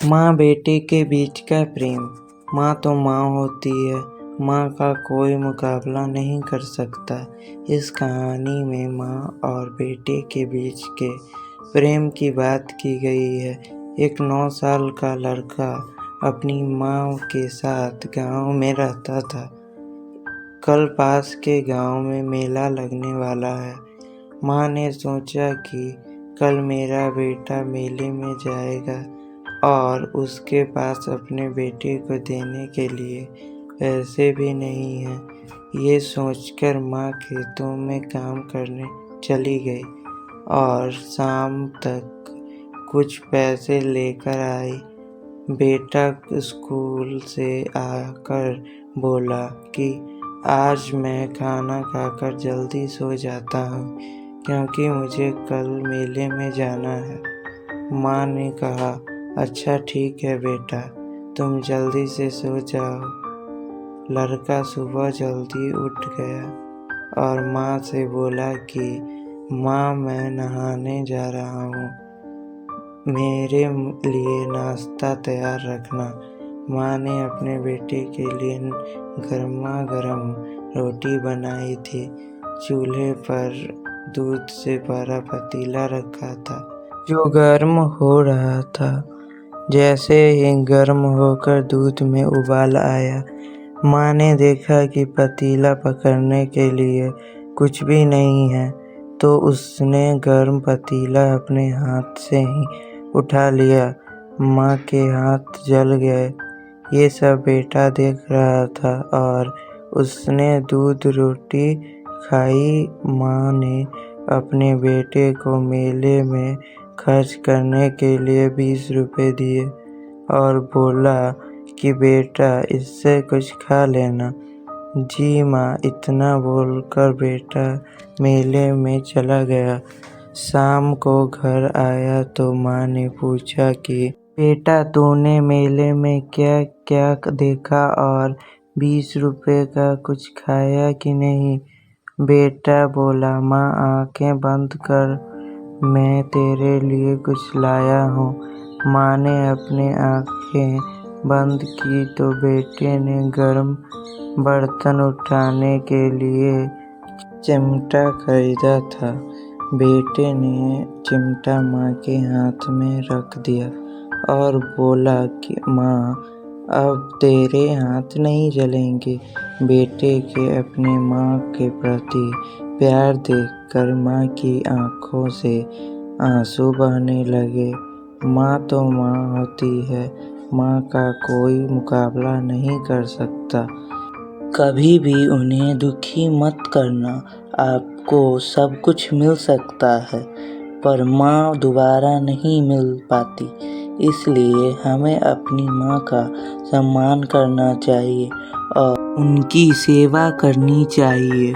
माँ बेटे के बीच का प्रेम। माँ तो माँ होती है, माँ का कोई मुकाबला नहीं कर सकता। इस कहानी में माँ और बेटे के बीच के प्रेम की बात की गई है। एक 9 साल का लड़का अपनी माँ के साथ गांव में रहता था। कल पास के गांव में मेला लगने वाला है। माँ ने सोचा कि कल मेरा बेटा मेले में जाएगा और उसके पास अपने बेटे को देने के लिए पैसे भी नहीं हैं। ये सोचकर माँ खेतों में काम करने चली गई और शाम तक कुछ पैसे लेकर आई। बेटा स्कूल से आकर बोला कि आज मैं खाना खाकर जल्दी सो जाता हूँ क्योंकि मुझे कल मेले में जाना है। माँ ने कहा, अच्छा ठीक है बेटा, तुम जल्दी से सो जाओ। लड़का सुबह जल्दी उठ गया और माँ से बोला कि माँ मैं नहाने जा रहा हूँ, मेरे लिए नाश्ता तैयार रखना। माँ ने अपने बेटे के लिए गर्मा गर्म रोटी बनाई थी। चूल्हे पर दूध से भरा पतीला रखा था जो गर्म हो रहा था। जैसे ही गर्म होकर दूध में उबाल आया, माँ ने देखा कि पतीला पकड़ने के लिए कुछ भी नहीं है, तो उसने गर्म पतीला अपने हाथ से ही उठा लिया। माँ के हाथ जल गए। ये सब बेटा देख रहा था और उसने दूध रोटी खाई। माँ ने अपने बेटे को मेले में खर्च करने के लिए 20 रुपए दिए और बोला कि बेटा इससे कुछ खा लेना। जी माँ, इतना बोलकर बेटा मेले में चला गया। शाम को घर आया तो माँ ने पूछा कि बेटा तूने मेले में क्या क्या देखा और 20 रुपए का कुछ खाया कि नहीं। बेटा बोला, माँ आंखें बंद कर, मैं तेरे लिए कुछ लाया हूँ। माँ ने अपनी आंखें बंद की तो बेटे ने गर्म बर्तन उठाने के लिए चिमटा खरीदा था। बेटे ने चिमटा माँ के हाथ में रख दिया और बोला कि माँ अब तेरे हाथ नहीं जलेंगे। बेटे के अपने माँ के प्रति प्यार देखकर माँ की आंखों से आंसू बहने लगे। माँ तो माँ होती है, माँ का कोई मुकाबला नहीं कर सकता। कभी भी उन्हें दुखी मत करना। आपको सब कुछ मिल सकता है पर माँ दोबारा नहीं मिल पाती। इसलिए हमें अपनी माँ का सम्मान करना चाहिए और उनकी सेवा करनी चाहिए।